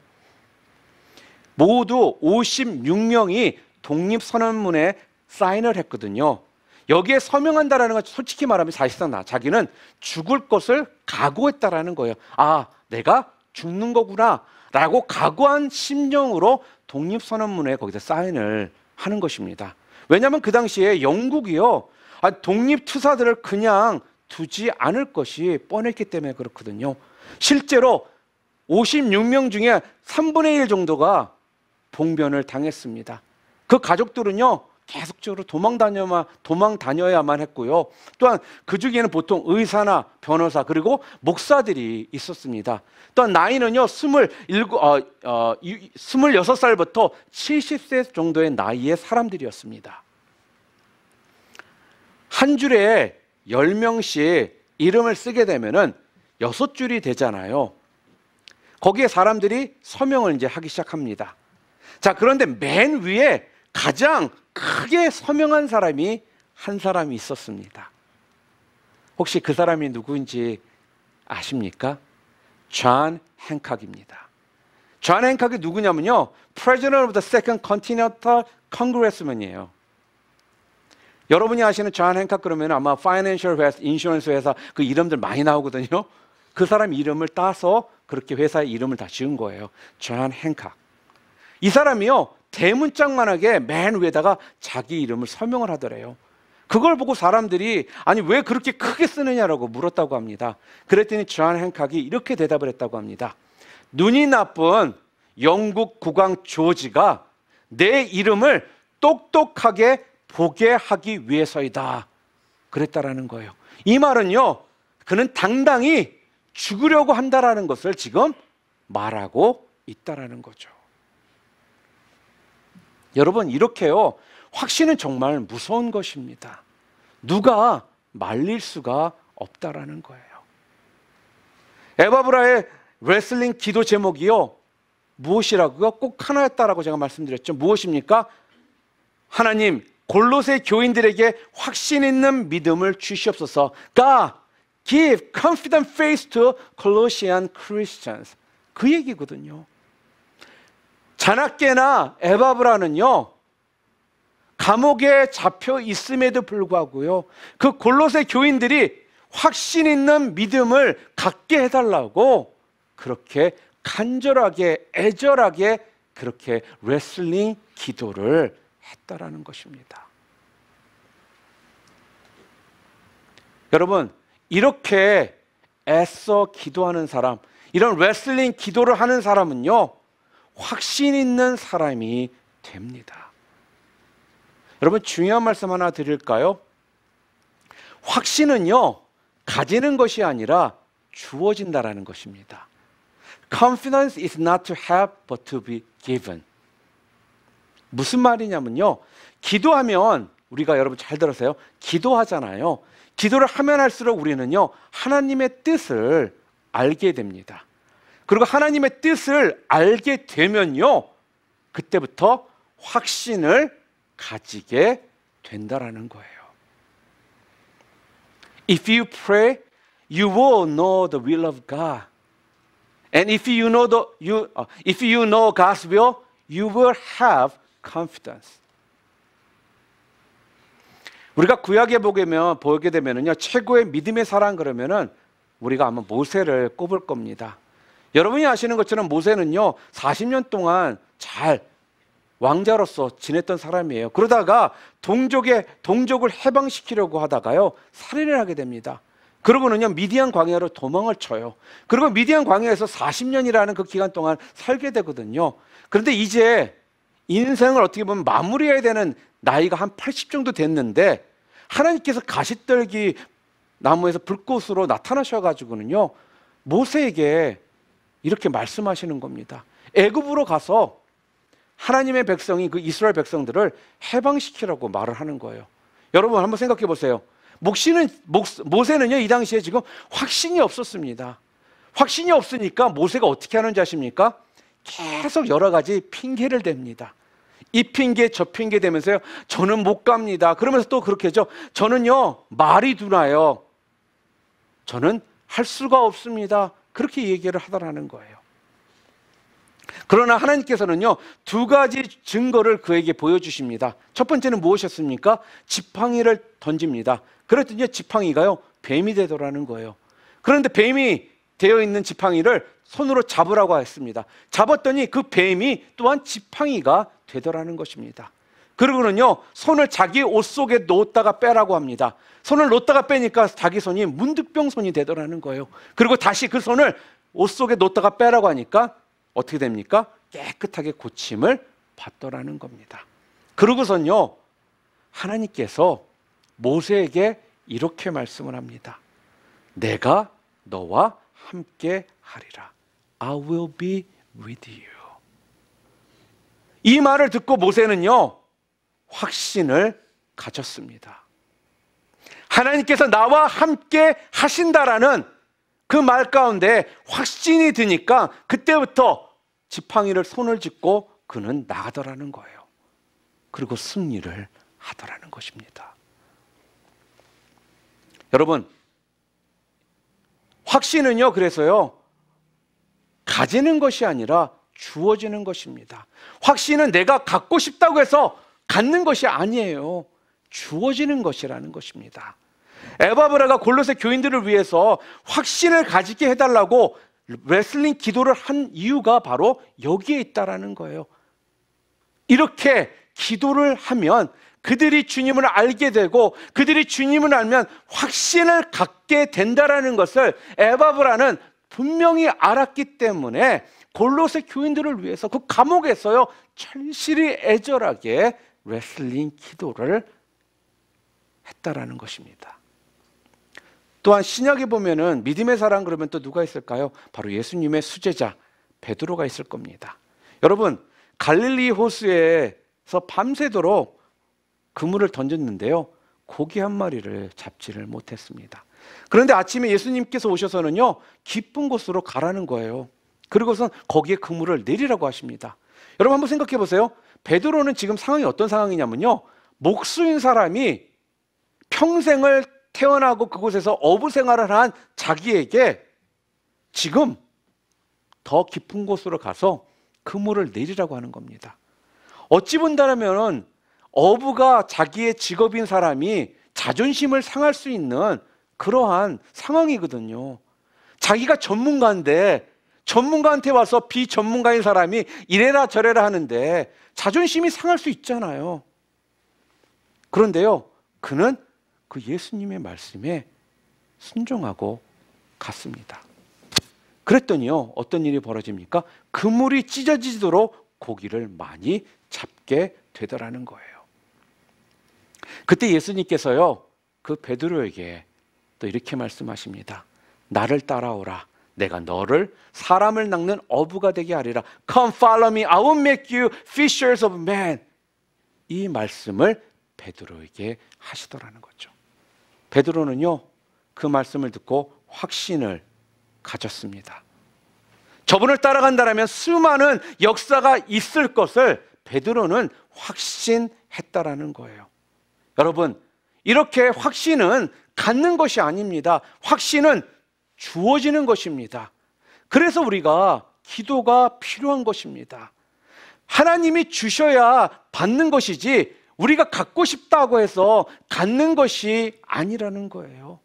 A: 모두 56명이 독립선언문에 사인을 했거든요. 여기에 서명한다라는 건 솔직히 말하면 사실상 자기는 죽을 것을 각오했다라는 거예요. 아, 내가 죽는 거구나 라고 각오한 심정으로 독립선언문에 거기서 사인을 하는 것입니다. 왜냐하면 그 당시에 영국이요, 독립투사들을 그냥 두지 않을 것이 뻔했기 때문에 그렇거든요. 실제로 56명 중에 3분의 1 정도가 봉변을 당했습니다. 그 가족들은요, 계속적으로 도망 다녀야만 했고요. 또한 그 중에는 보통 의사나 변호사 그리고 목사들이 있었습니다. 또한 나이는요, 26살부터 70세 정도의 나이의 사람들이었습니다. 한 줄에 10명씩 이름을 쓰게 되면은 6줄이 되잖아요. 거기에 사람들이 서명을 이제 하기 시작합니다. 자, 그런데 맨 위에 가장 크게 서명한 사람이 한 사람이 있었습니다. 혹시 그 사람이 누구인지 아십니까? 존 행콕입니다. 존 행콕이 누구냐면요, President of the Second Continental Congressman이에요. 여러분이 아시는 존 행콕 그러면 아마 Financial 회사, 인슈런스 회사 그 이름들 많이 나오거든요. 그 사람 이름을 따서 그렇게 회사의 이름을 다 지은 거예요. 존 행콕. 이 사람이요, 대문짝만하게 맨 위에다가 자기 이름을 서명을 하더래요. 그걸 보고 사람들이 아니 왜 그렇게 크게 쓰느냐라고 물었다고 합니다. 그랬더니 존 행콕이 이렇게 대답을 했다고 합니다. 눈이 나쁜 영국 국왕 조지가 내 이름을 똑똑하게 보게 하기 위해서이다. 그랬다라는 거예요. 이 말은요, 그는 당당히 죽으려고 한다라는 것을 지금 말하고 있다라는 거죠. 여러분, 이렇게요, 확신은 정말 무서운 것입니다. 누가 말릴 수가 없다라는 거예요. 에바브라의 레슬링 기도 제목이요, 무엇이라고요? 꼭 하나였다라고 제가 말씀드렸죠. 무엇입니까? 하나님, 골로새 교인들에게 확신 있는 믿음을 주시옵소서. God, give confident faith to Colossian Christians. 그 얘기거든요. 자나깨나 에바브라는요, 감옥에 잡혀 있음에도 불구하고요, 그 골로새 교인들이 확신 있는 믿음을 갖게 해달라고 그렇게 간절하게 애절하게 그렇게 레슬링 기도를 했다라는 것입니다. 여러분, 이렇게 애써 기도하는 사람, 이런 레슬링 기도를 하는 사람은요, 확신 있는 사람이 됩니다. 여러분, 중요한 말씀 하나 드릴까요? 확신은요, 가지는 것이 아니라 주어진다라는 것입니다. Confidence is not to have but to be given. 무슨 말이냐면요, 기도하면 우리가 여러분 잘 들으세요. 기도하잖아요. 기도를 하면 할수록 우리는요, 하나님의 뜻을 알게 됩니다. 그리고 하나님의 뜻을 알게 되면요, 그때부터 확신을 가지게 된다라는 거예요. If you pray, you will know the will of God. And if you know God's will, you will have confidence. 우리가 구약에 보게 되면은요, 최고의 믿음의 사람 그러면은 우리가 아마 모세를 꼽을 겁니다. 여러분이 아시는 것처럼 모세는요, 40년 동안 잘 왕자로서 지냈던 사람이에요. 그러다가 동족을 해방시키려고 하다가요, 살인을 하게 됩니다. 그러고는요, 미디안 광야로 도망을 쳐요. 그리고 미디안 광야에서 40년이라는 그 기간 동안 살게 되거든요. 그런데 이제 인생을 어떻게 보면 마무리해야 되는 나이가 한 80 정도 됐는데, 하나님께서 가시떨기 나무에서 불꽃으로 나타나셔가지고는요, 모세에게 이렇게 말씀하시는 겁니다. 애굽으로 가서 하나님의 백성이 그 이스라엘 백성들을 해방시키라고 말을 하는 거예요. 여러분 한번 생각해 보세요. 모세는요, 이 당시에 지금 확신이 없었습니다. 확신이 없으니까 모세가 어떻게 하는지 아십니까? 계속 여러 가지 핑계를 댑니다. 이 핑계 저 핑계 대면서요, 저는 못 갑니다. 그러면서 또 그렇게 하죠. 저는요, 말이 둔하여 저는 할 수가 없습니다. 그렇게 얘기를 하더라는 거예요. 그러나 하나님께서는요, 두 가지 증거를 그에게 보여주십니다. 첫 번째는 무엇이었습니까? 지팡이를 던집니다. 그랬더니 지팡이가요, 뱀이 되더라는 거예요. 그런데 뱀이 되어 있는 지팡이를 손으로 잡으라고 했습니다. 잡았더니 그 뱀이 또한 지팡이가 되더라는 것입니다. 그리고는요, 손을 자기 옷 속에 놓다가 빼라고 합니다. 손을 놓다가 빼니까 자기 손이 문득병 손이 되더라는 거예요. 그리고 다시 그 손을 옷 속에 놓다가 빼라고 하니까 어떻게 됩니까? 깨끗하게 고침을 받더라는 겁니다. 그러고선요, 하나님께서 모세에게 이렇게 말씀을 합니다. 내가 너와 함께 하리라. I will be with you. 이 말을 듣고 모세는요, 확신을 가졌습니다. 하나님께서 나와 함께 하신다라는 그 말 가운데 확신이 드니까 그때부터 지팡이를 손을 짚고 그는 나가더라는 거예요. 그리고 승리를 하더라는 것입니다. 여러분, 확신은요, 그래서요, 가지는 것이 아니라 주어지는 것입니다. 확신은 내가 갖고 싶다고 해서 갖는 것이 아니에요. 주어지는 것이라는 것입니다. 에바브라가 골로새 교인들을 위해서 확신을 가지게 해달라고 레슬링 기도를 한 이유가 바로 여기에 있다라는 거예요. 이렇게 기도를 하면 그들이 주님을 알게 되고 그들이 주님을 알면 확신을 갖게 된다라는 것을 에바브라는 분명히 알았기 때문에 골로새 교인들을 위해서 그 감옥에서요, 철실히 애절하게 레슬링 기도를 했다라는 것입니다. 또한 신약에 보면은 믿음의 사람 그러면 또 누가 있을까요? 바로 예수님의 수제자 베드로가 있을 겁니다. 여러분, 갈릴리 호수에서 밤새도록 그물을 던졌는데요, 고기 한 마리를 잡지를 못했습니다. 그런데 아침에 예수님께서 오셔서는요, 깊은 곳으로 가라는 거예요. 그리고선 거기에 그물을 내리라고 하십니다. 여러분 한번 생각해 보세요. 베드로는 지금 상황이 어떤 상황이냐면요, 목수인 사람이 평생을 태어나고 그곳에서 어부 생활을 한 자기에게 지금 더 깊은 곳으로 가서 그물을 내리라고 하는 겁니다. 어찌 본다면 어부가 자기의 직업인 사람이 자존심을 상할 수 있는 그러한 상황이거든요. 자기가 전문가인데 전문가한테 와서 비전문가인 사람이 이래라 저래라 하는데 자존심이 상할 수 있잖아요. 그런데요, 그는 그 예수님의 말씀에 순종하고 갔습니다. 그랬더니요, 어떤 일이 벌어집니까? 그물이 찢어지도록 고기를 많이 잡게 되더라는 거예요. 그때 예수님께서요, 그 베드로에게 또 이렇게 말씀하십니다. 나를 따라오라. 내가 너를 사람을 낚는 어부가 되게 하리라. Come follow me. I will make you fishers of men. 이 말씀을 베드로에게 하시더라는 거죠. 베드로는요, 그 말씀을 듣고 확신을 가졌습니다. 저분을 따라간다면 수많은 역사가 있을 것을 베드로는 확신했다라는 거예요. 여러분, 이렇게 확신은 갖는 것이 아닙니다. 확신은 주어지는 것입니다. 그래서 우리가 기도가 필요한 것입니다. 하나님이 주셔야 받는 것이지 우리가 갖고 싶다고 해서 갖는 것이 아니라는 거예요.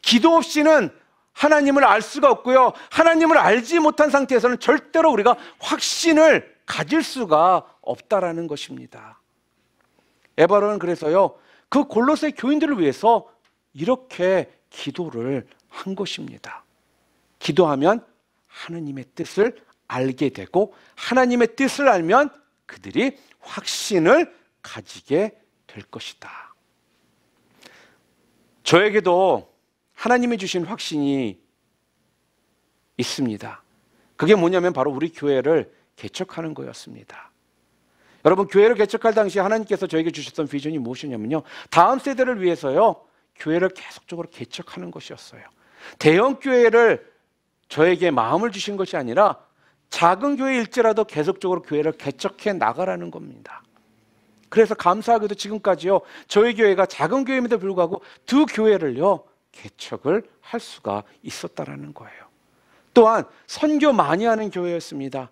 A: 기도 없이는 하나님을 알 수가 없고요. 하나님을 알지 못한 상태에서는 절대로 우리가 확신을 가질 수가 없다라는 것입니다. 에바로는 그래서요, 그 골로새 교인들을 위해서 이렇게 기도를 한 것입니다. 기도하면 하나님의 뜻을 알게 되고 하나님의 뜻을 알면 그들이 확신을 가지게 될 것이다. 저에게도 하나님이 주신 확신이 있습니다. 그게 뭐냐면 바로 우리 교회를 개척하는 거였습니다. 여러분, 교회를 개척할 당시 하나님께서 저에게 주셨던 비전이 무엇이냐면요, 다음 세대를 위해서요, 교회를 계속적으로 개척하는 것이었어요. 대형 교회를 저에게 마음을 주신 것이 아니라 작은 교회일지라도 계속적으로 교회를 개척해 나가라는 겁니다. 그래서 감사하게도 지금까지요, 저희 교회가 작은 교회임에도 불구하고 두 교회를요, 개척을 할 수가 있었다라는 거예요. 또한 선교 많이 하는 교회였습니다.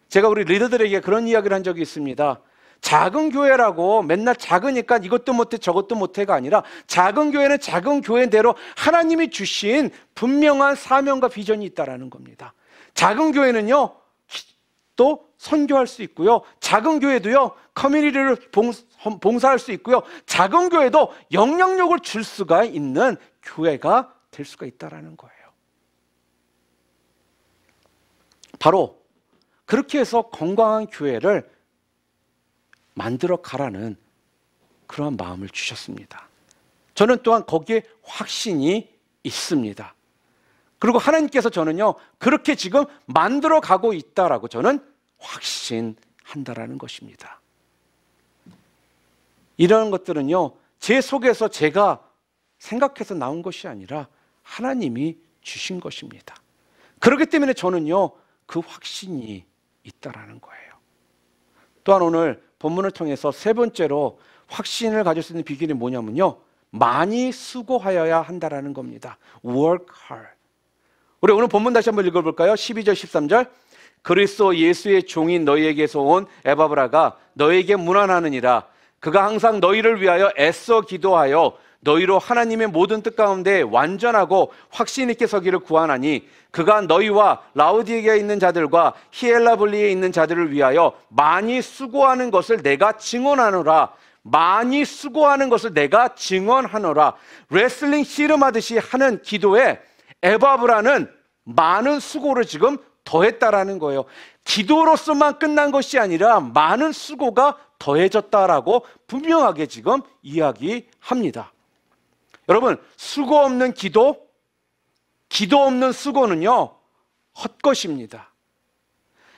A: 제가 우리 리더들에게 그런 이야기를 한 적이 있습니다. 작은 교회라고 맨날 작으니까 이것도 못해 저것도 못해가 아니라 작은 교회는 작은 교회대로 하나님이 주신 분명한 사명과 비전이 있다라는 겁니다. 작은 교회는요, 또 선교할 수 있고요, 작은 교회도요, 커뮤니티를 봉사할 수 있고요, 작은 교회도 영향력을 줄 수가 있는 교회가 될 수가 있다라는 거예요. 바로 그렇게 해서 건강한 교회를 만들어 가라는 그러한 마음을 주셨습니다. 저는 또한 거기에 확신이 있습니다. 그리고 하나님께서 저는요, 그렇게 지금 만들어 가고 있다라고 저는 확신한다라는 것입니다. 이런 것들은요, 제 속에서 제가 생각해서 나온 것이 아니라 하나님이 주신 것입니다. 그렇기 때문에 저는요, 그 확신이 있다라는 거예요. 또한 오늘 본문을 통해서 세 번째로 확신을 가질 수 있는 비결이 뭐냐면요, 많이 수고하여야 한다라는 겁니다. Work hard. 우리 오늘 본문 다시 한번 읽어볼까요? 12절 13절. 그리스도 예수의 종인 너희에게서 온 에바브라가 너희에게 문안하느니라. 그가 항상 너희를 위하여 애써 기도하여 너희로 하나님의 모든 뜻 가운데 완전하고 확신 있게 서기를 구하나니 그가 너희와 라우디게에 있는 자들과 히엘라볼리에 있는 자들을 위하여 많이 수고하는 것을 내가 증언하노라. 많이 수고하는 것을 내가 증언하노라. 레슬링 씨름하듯이 하는 기도에 에바브라는 많은 수고를 지금 더했다라는 거예요. 기도로서만 끝난 것이 아니라 많은 수고가 더해졌다라고 분명하게 지금 이야기합니다. 여러분, 수고 없는 기도, 기도 없는 수고는요, 헛것입니다.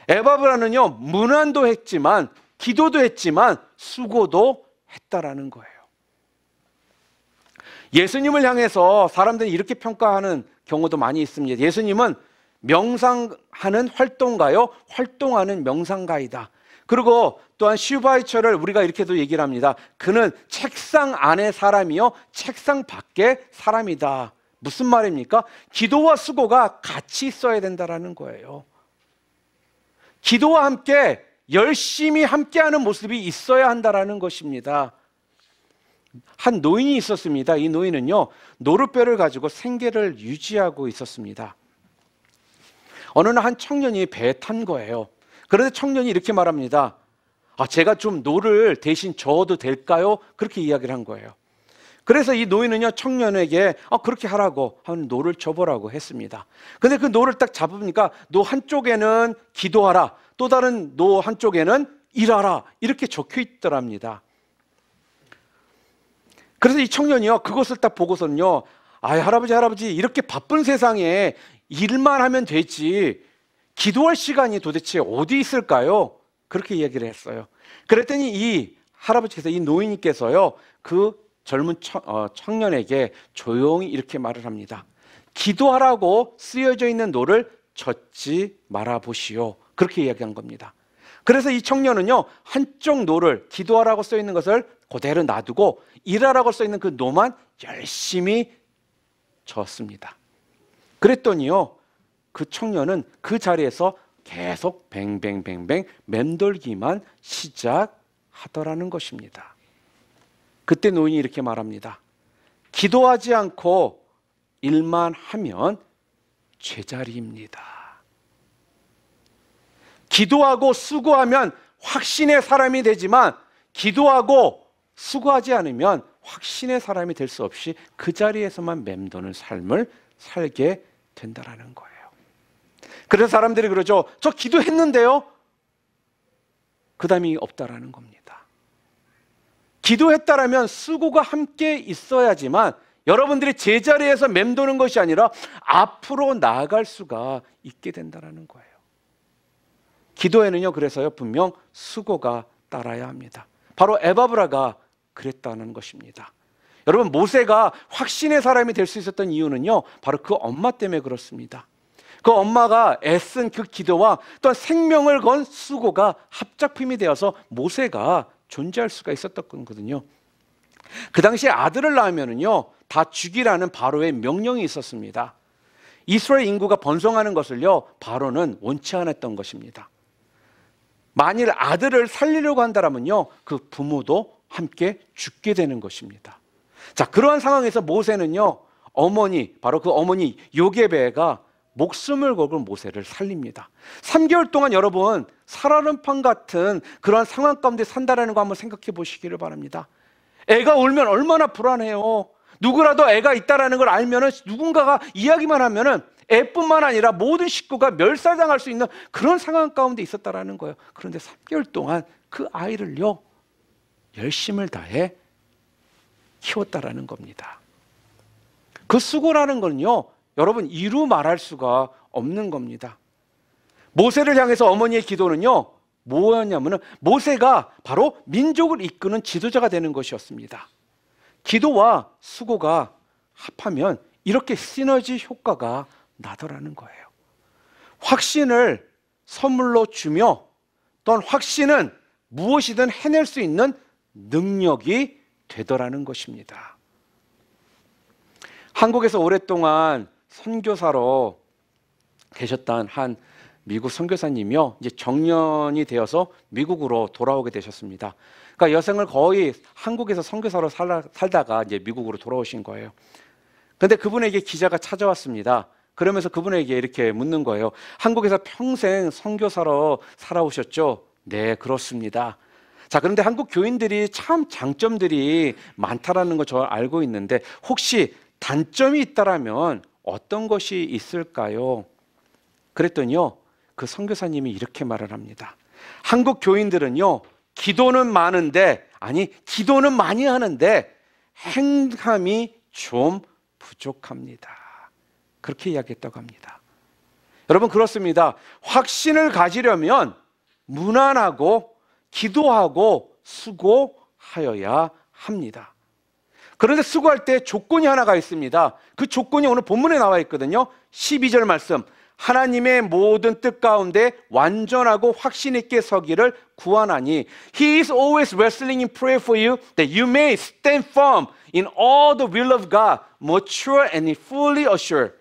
A: 에바브라는요, 문안도 했지만, 기도도 했지만, 수고도 했다라는 거예요. 예수님을 향해서 사람들이 이렇게 평가하는 경우도 많이 있습니다. 예수님은 명상하는 활동가요, 활동하는 명상가이다. 그리고 또한 슈바이처를 우리가 이렇게도 얘기를 합니다. 그는 책상 안의 사람이요, 책상 밖의 사람이다. 무슨 말입니까? 기도와 수고가 같이 있어야 된다는 거예요. 기도와 함께 열심히 함께하는 모습이 있어야 한다는 것입니다. 한 노인이 있었습니다. 이 노인은요, 노루뼈를 가지고 생계를 유지하고 있었습니다. 어느 날 한 청년이 배에 탄 거예요. 그런데 청년이 이렇게 말합니다. 제가 좀 노를 대신 저어도 될까요? 그렇게 이야기를 한 거예요. 그래서 이 노인은요, 청년에게 그렇게 하라고 하는 노를 접으라고 했습니다. 근데 그 노를 딱 잡으니까 노 한쪽에는 기도하라, 또 다른 노 한쪽에는 일하라, 이렇게 적혀 있더랍니다. 그래서 이 청년이요, 그것을 딱 보고서는요, 아, 할아버지, 이렇게 바쁜 세상에 일만 하면 되지, 기도할 시간이 도대체 어디 있을까요? 그렇게 이야기를 했어요. 그랬더니 이 할아버지께서, 이 노인님께서요, 그 젊은 청년에게 조용히 이렇게 말을 합니다. 기도하라고 쓰여져 있는 노를 젓지 말아 보시오. 그렇게 이야기한 겁니다. 그래서 이 청년은요, 한쪽 노를, 기도하라고 써 있는 것을 그대로 놔두고 일하라고 써 있는 그 노만 열심히 졌습니다. 그랬더니요, 그 청년은 그 자리에서 계속 뱅뱅뱅뱅 맴돌기만 시작하더라는 것입니다. 그때 노인이 이렇게 말합니다. 기도하지 않고 일만 하면 죄자리입니다. 기도하고 수고하면 확신의 사람이 되지만, 기도하고 수고하지 않으면 확신의 사람이 될 수 없이 그 자리에서만 맴도는 삶을 살게 된다는 거예요. 그래서 사람들이 그러죠. 저 기도했는데요? 그 다음이 없다라는 겁니다. 기도했다라면 수고가 함께 있어야지만 여러분들이 제자리에서 맴도는 것이 아니라 앞으로 나아갈 수가 있게 된다는 거예요. 기도에는요, 그래서요, 분명 수고가 따라야 합니다. 바로 에바브라가 그랬다는 것입니다. 여러분, 모세가 확신의 사람이 될 수 있었던 이유는요, 바로 그 엄마 때문에 그렇습니다. 그 엄마가 애쓴 그 기도와 또한 생명을 건 수고가 합작품이 되어서 모세가 존재할 수가 있었던 거거든요. 그 당시에 아들을 낳으면은요, 다 죽이라는 바로의 명령이 있었습니다. 이스라엘 인구가 번성하는 것을요, 바로는 원치 않았던 것입니다. 만일 아들을 살리려고 한다면요, 그 부모도 함께 죽게 되는 것입니다. 자, 그러한 상황에서 모세는요, 바로 그 어머니 요게베가 목숨을 걸고 모세를 살립니다. 3개월 동안 여러분, 살얼음판 같은 그런 상황 가운데 산다라는 거 한번 생각해 보시기를 바랍니다. 애가 울면 얼마나 불안해요. 누구라도 애가 있다라는 걸 알면은, 누군가가 이야기만 하면은 애뿐만 아니라 모든 식구가 멸살당할 수 있는 그런 상황 가운데 있었다라는 거예요. 그런데 3개월 동안 그 아이를요, 열심을 다해 키웠다라는 겁니다. 그 수고라는 건요, 여러분, 이루 말할 수가 없는 겁니다. 모세를 향해서 어머니의 기도는요, 뭐였냐면은 모세가 바로 민족을 이끄는 지도자가 되는 것이었습니다. 기도와 수고가 합하면 이렇게 시너지 효과가 나더라는 거예요. 확신을 선물로 주며, 또한 확신은 무엇이든 해낼 수 있는 능력이 되더라는 것입니다. 한국에서 오랫동안 선교사로 계셨던 한 미국 선교사님이요, 이제 정년이 되어서 미국으로 돌아오게 되셨습니다. 그러니까 여생을 거의 한국에서 선교사로 살다가 이제 미국으로 돌아오신 거예요. 그런데 그분에게 기자가 찾아왔습니다. 그러면서 그분에게 이렇게 묻는 거예요. 한국에서 평생 선교사로 살아오셨죠? 네, 그렇습니다. 자, 그런데 한국 교인들이 참 장점들이 많다라는 거 저 알고 있는데, 혹시 단점이 있다라면 어떤 것이 있을까요? 그랬더니요, 그 선교사님이 이렇게 말을 합니다. 한국 교인들은요, 기도는 많이 하는데 행함이 좀 부족합니다. 그렇게 이야기했다고 합니다. 여러분, 그렇습니다. 확신을 가지려면 무난하고 기도하고 수고하여야 합니다. 그런데 수고할 때 조건이 하나가 있습니다. 그 조건이 오늘 본문에 나와 있거든요. 12절 말씀, 하나님의 모든 뜻 가운데 완전하고 확신 있게 서기를 구하나니 He is always wrestling in prayer for you that you may stand firm in all the will of God, mature and fully assured.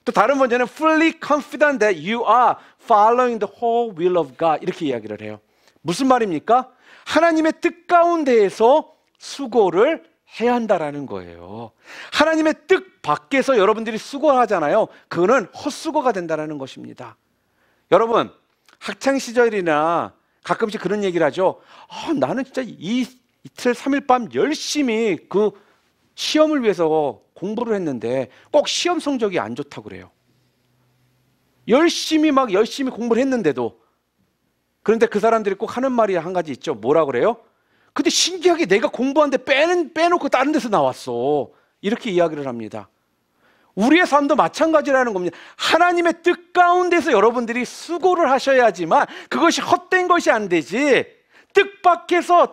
A: 또 다른 번째는 fully confident that you are following the whole will of God, 이렇게 이야기를 해요. 무슨 말입니까? 하나님의 뜻 가운데에서 수고를 해야 한다라는 거예요. 하나님의 뜻 밖에서 여러분들이 수고하잖아요. 그거는 헛수고가 된다는 것입니다. 여러분, 학창시절이나 가끔씩 그런 얘기를 하죠. 나는 진짜 이틀 3일 밤 열심히 그 시험을 위해서 공부를 했는데 꼭 시험 성적이 안 좋다고 그래요. 열심히 공부를 했는데도. 그런데 그 사람들이 꼭 하는 말이 한 가지 있죠. 뭐라 그래요? 근데 신기하게 내가 공부하는데 빼놓고 다른 데서 나왔어. 이렇게 이야기를 합니다. 우리의 삶도 마찬가지라는 겁니다. 하나님의 뜻 가운데서 여러분들이 수고를 하셔야지만 그것이 헛된 것이 안 되지, 뜻 밖에서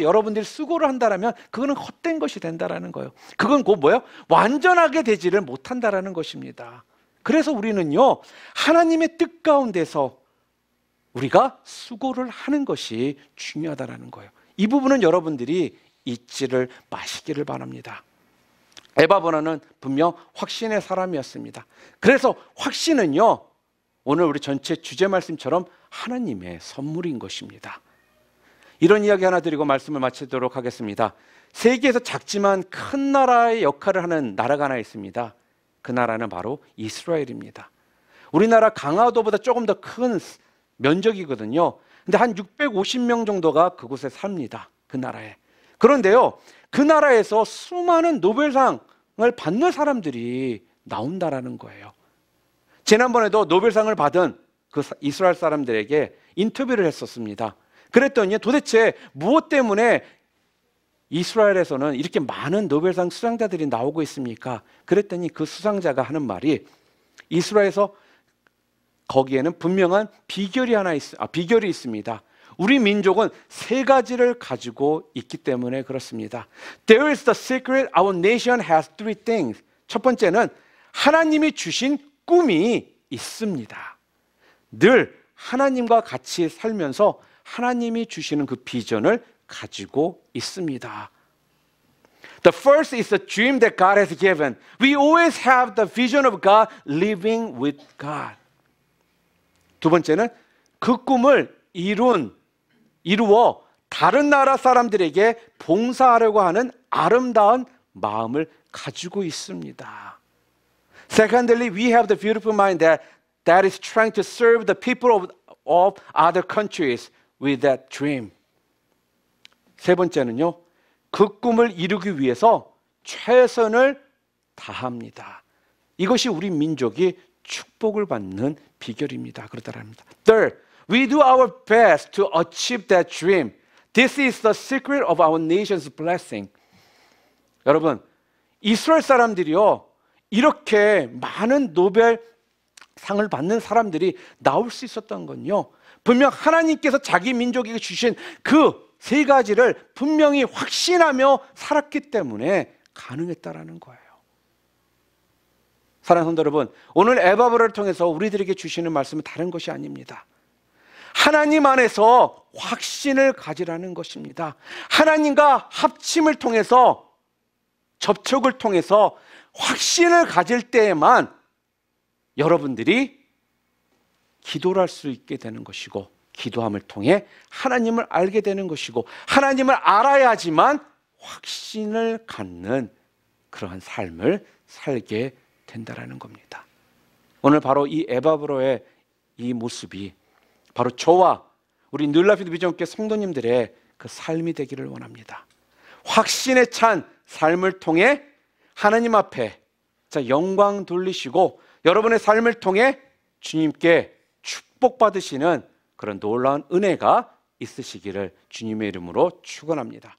A: 여러분들이 수고를 한다면 그거는 헛된 것이 된다라는 거예요. 그건 곧 뭐예요? 완전하게 되지를 못한다라는 것입니다. 그래서 우리는요, 하나님의 뜻 가운데서 우리가 수고를 하는 것이 중요하다라는 거예요. 이 부분은 여러분들이 잊지를 마시기를 바랍니다. 에바브라는 분명 확신의 사람이었습니다. 그래서 확신은요, 오늘 우리 전체 주제 말씀처럼 하나님의 선물인 것입니다. 이런 이야기 하나 드리고 말씀을 마치도록 하겠습니다. 세계에서 작지만 큰 나라의 역할을 하는 나라가 하나 있습니다. 그 나라는 바로 이스라엘입니다. 우리나라 강화도보다 조금 더 큰 면적이거든요. 근데 한 650명 정도가 그곳에 삽니다. 그 나라에. 그런데요, 그 나라에서 수많은 노벨상을 받는 사람들이 나온다라는 거예요. 지난번에도 노벨상을 받은 그 이스라엘 사람들에게 인터뷰를 했었습니다. 그랬더니 도대체 무엇 때문에 이스라엘에서는 이렇게 많은 노벨상 수상자들이 나오고 있습니까? 그랬더니 그 수상자가 하는 말이, 이스라엘에서 거기에는 분명한 비결이 있습니다. 우리 민족은 세 가지를 가지고 있기 때문에 그렇습니다. There is the secret. Our nation has three things. 첫 번째는 하나님이 주신 꿈이 있습니다. 늘 하나님과 같이 살면서 하나님이 주시는 그 비전을 가지고 있습니다. The first is the dream that God has given. We always have the vision of God, living with God. 두 번째는 그 꿈을 이루어 다른 나라 사람들에게 봉사하려고 하는 아름다운 마음을 가지고 있습니다. Secondly, we have the beautiful mind that is trying to serve the people of other countries with that dream. 세 번째는요, 그 꿈을 이루기 위해서 최선을 다합니다. 이것이 우리 민족이 축복을 받는 비결입니다. 그렇다랍니다. Third, we do our best to achieve that dream. This is the secret of our nation's blessing. 여러분, 이스라엘 사람들이요, 이렇게 많은 노벨상을 받는 사람들이 나올 수 있었던 건요, 분명 하나님께서 자기 민족에게 주신 그 세 가지를 분명히 확신하며 살았기 때문에 가능했다라는 거예요. 사랑하는 성도 여러분, 오늘 에바브라를 통해서 우리들에게 주시는 말씀은 다른 것이 아닙니다. 하나님 안에서 확신을 가지라는 것입니다. 하나님과 합침을 통해서, 접촉을 통해서 확신을 가질 때에만 여러분들이 기도를 할 수 있게 되는 것이고, 기도함을 통해 하나님을 알게 되는 것이고, 하나님을 알아야지만 확신을 갖는 그러한 삶을 살게 된다라는 겁니다. 오늘 바로 이 에바브로의 이 모습이 바로 저와 우리 뉴라이프 비전교회 성도님들의 그 삶이 되기를 원합니다. 확신에 찬 삶을 통해 하나님 앞에 영광 돌리시고, 여러분의 삶을 통해 주님께 축복받으시는 그런 놀라운 은혜가 있으시기를 주님의 이름으로 축원합니다.